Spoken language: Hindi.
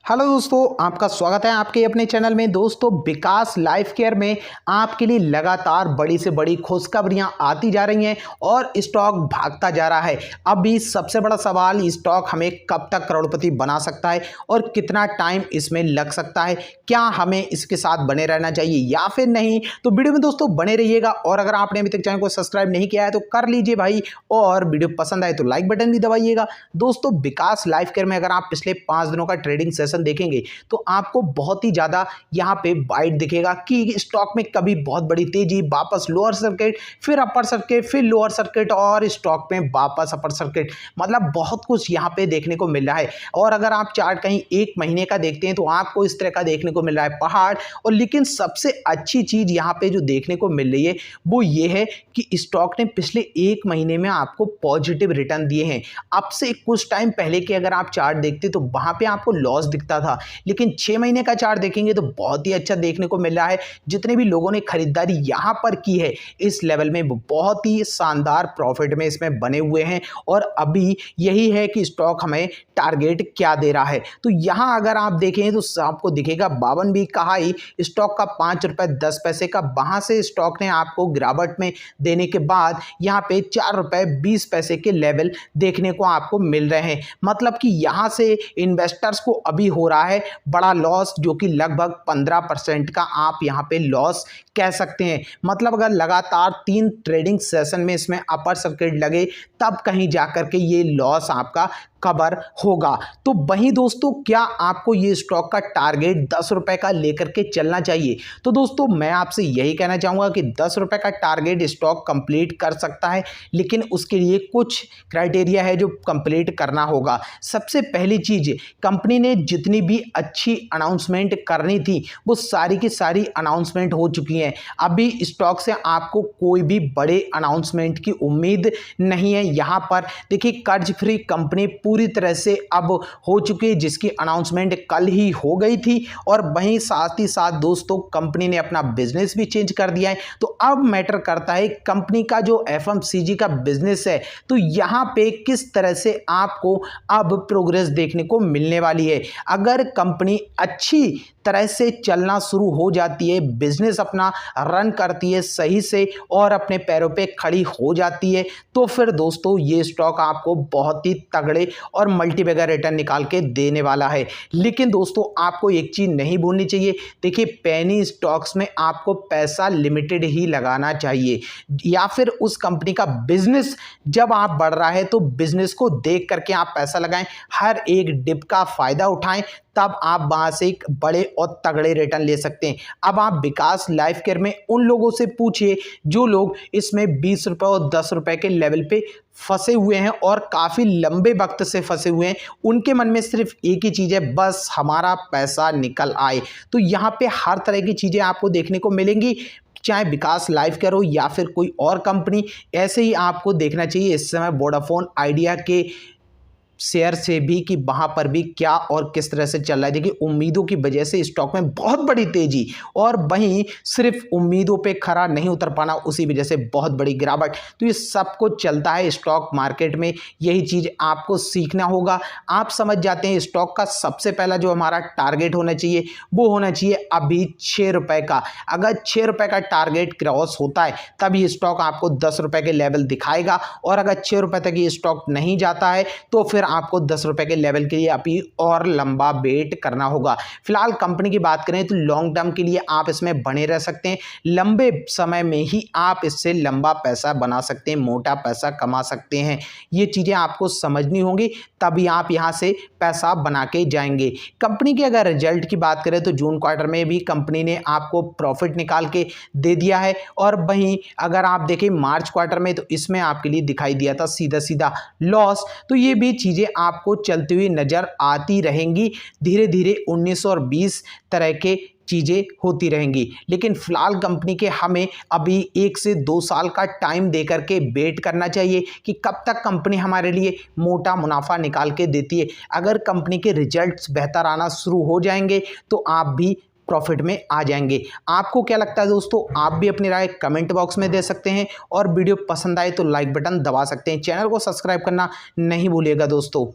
हेलो दोस्तों, आपका स्वागत है आपके अपने चैनल में। दोस्तों, विकास लाइफ केयर में आपके लिए लगातार बड़ी से बड़ी खुशखबरियां आती जा रही हैं और स्टॉक भागता जा रहा है। अभी सबसे बड़ा सवाल, स्टॉक हमें कब तक करोड़पति बना सकता है और कितना टाइम इसमें लग सकता है, क्या हमें इसके साथ बने रहना चाहिए या फिर नहीं। तो वीडियो में दोस्तों बने रहिएगा और अगर आपने अभी तक चैनल को सब्सक्राइब नहीं किया है तो कर लीजिए भाई, और वीडियो पसंद आए तो लाइक बटन भी दबाइएगा। दोस्तों, विकास लाइफ केयर में अगर आप पिछले 5 दिनों का ट्रेडिंग सेशन देखेंगे तो आपको बहुत ही ज्यादा यहां पे बाइट दिखेगा कि स्टॉक में कभी बहुत बड़ी तेजी, वापस लोअर सर्किट, फिर अपर सर्किट, फिर लोअर सर्किट और स्टॉक में वापस अपर सर्किट। मतलब बहुत कुछ यहां पे देखने को मिल रहा है। और अगर आप चार्ट कहीं 1 महीने का देखते हैं तो आपको इस तरह का देखने को मिल रहा है पहाड़। और लेकिन सबसे अच्छी चीज यहां पे जो देखने को मिल रही है वो ये है कि स्टॉक ने पिछले 1 महीने में आपको पॉजिटिव रिटर्न दिए हैं। अब से कुछ टाइम पहले के अगर आप चार्ट देखते तो वहां पे आपको लॉस दिखता था, लेकिन 6 महीने का चार्ट देखेंगे तो बहुत ही अच्छा देखने को मिल रहा है। जितने भी लोगों ने खरीदारी यहां पर की है इस लेवल में, वो बहुत ही शानदार प्रॉफिट में इसमें बने हुए हैं। और अभी यही है कि स्टॉक हमें टारगेट क्या दे रहा है। तो यहां अगर आप देखें तो आपको दिखेगा 52 भी कहा ही स्टॉक का 5 रुपए 10 पैसे का, वहां से स्टॉक ने आपको गिरावट में देने के बाद यहां पे 4 रुपए 20 पैसे के लेवल देखने को आपको मिल रहे हैं। मतलब कि यहां से इन्वेस्टर्स को अभी हो रहा है बड़ा लॉस, जो कि लगभग 15% का आप यहां पे लॉस कह सकते हैं। मतलब अगर लगातार 3 ट्रेडिंग सेशन में इसमें अपर सर्किट लगे तब कहीं जाकर के ये लॉस आपका कवर होगा। तो वहीं दोस्तों, क्या आपको ये स्टॉक का टारगेट 10 रुपए का लेकर के चलना चाहिए? तो दोस्तों, मैं आपसे यही कहना चाहूंगा कि 10 रुपए का टारगेट स्टॉक कंप्लीट कर सकता है, लेकिन उसके लिए कुछ क्राइटेरिया है जो कंप्लीट करना होगा। सबसे पहली चीज, कंपनी ने जितनी भी अच्छी अनाउंसमेंट करनी थी वो सारी की सारी अनाउंसमेंट हो चुकी है। अभी स्टॉक से आपको कोई भी बड़े अनाउंसमेंट की उम्मीद नहीं है। यहां पर देखिए, कर्ज फ्री कंपनी पूरी तरह से अब हो चुकी है, जिसकी अनाउंसमेंट कल ही हो गई थी। और वहीं साथ ही साथ दोस्तों, कंपनी ने अपना बिजनेस भी चेंज कर दिया है। तो अब मैटर करता है कंपनी का जो एफएमसीजी का बिजनेस है, तो यहां पे किस तरह से आपको अब प्रोग्रेस देखने को मिलने वाली है। अगर कंपनी अच्छी तरह से चलना शुरू हो जाती है, बिजनेस अपना रन करती है सही से और अपने पैरों पे खड़ी हो जाती है, तो फिर दोस्तों ये स्टॉक आपको बहुत ही तगड़े और मल्टीबैगर रिटर्न निकाल के देने वाला है। लेकिन दोस्तों, आपको एक चीज नहीं भूलनी चाहिए। देखिए, पेनी स्टॉक्स में आपको पैसा लिमिटेड ही लगाना चाहिए, या फिर उस कंपनी का बिजनेस जब आप बढ़ रहा है तो बिजनेस को देख करके आप पैसा लगाएं, हर एक डिप का फायदा उठाएं, तब आप वहां से एक बड़े और तगड़े रिटर्न ले सकते हैं। अब आप विकास लाइफ केयर में उन लोगों से पूछिए जो लोग इसमें 20 रुपए और 10 रुपए के लेवल पे फंसे हुए हैं और काफी लंबे वक्त से फंसे हुए हैं। उनके मन में सिर्फ एक ही चीज है, बस हमारा पैसा निकल आए। तो यहाँ पे हर तरह की चीजें आपको देखने को मिलेंगी, चाहे विकास लाइफ केयर हो या फिर कोई और कंपनी। ऐसे ही आपको देखना चाहिए इस समय वोडाफोन आइडिया के शेयर से भी कि वहां पर भी क्या और किस तरह से चल रहा है। देखिए, उम्मीदों की वजह से स्टॉक में बहुत बड़ी तेजी, और वहीं सिर्फ उम्मीदों पे खरा नहीं उतर पाना, उसी वजह से बहुत बड़ी गिरावट। तो ये सब कुछ चलता है स्टॉक मार्केट में, यही चीज आपको सीखना होगा। आप समझ जाते हैं स्टॉक का सबसे पहला जो हमारा टारगेट होना चाहिए वो होना चाहिए अभी 6 रुपए का। अगर 6 रुपए का टारगेट क्रॉस होता है तब ये स्टॉक आपको 10 रुपए के लेवल दिखाएगा, और अगर 6 रुपए तक ये स्टॉक नहीं जाता है तो फिर आपको 10 रुपए के लेवल के लिए अभी और लंबा वेट करना होगा। फिलहाल कंपनी की बात करें तो लॉन्ग टर्म के लिए आप इसमें बने रह सकते हैं, लंबे समय में ही आप इससे लंबा पैसा बना सकते हैं, मोटा पैसा कमा सकते हैं। ये चीजें आपको समझनी होंगी, तभी आप यहां से पैसा बना के जाएंगे। कंपनी के अगर रिजल्ट की बात करें तो जून क्वार्टर में भी कंपनी ने आपको प्रॉफिट निकाल के दे दिया है, और वहीं अगर आप देखें मार्च क्वार्टर में तो इसमें आपके लिए दिखाई दिया था सीधा सीधा लॉस। तो ये भी चीजें आपको चलती हुई नजर आती रहेंगी। धीरे धीरे 19 और 20 तरह के चीजें होती रहेंगी, लेकिन फिलहाल कंपनी के हमें अभी 1 से 2 साल का टाइम देकर के वेट करना चाहिए कि कब तक कंपनी हमारे लिए मोटा मुनाफा निकाल के देती है। अगर कंपनी के रिजल्ट्स बेहतर आना शुरू हो जाएंगे तो आप भी प्रॉफिट में आ जाएंगे। आपको क्या लगता है दोस्तों? आप भी अपनी राय कमेंट बॉक्स में दे सकते हैं, और वीडियो पसंद आए तो लाइक बटन दबा सकते हैं। चैनल को सब्सक्राइब करना नहीं भूलिएगा दोस्तों।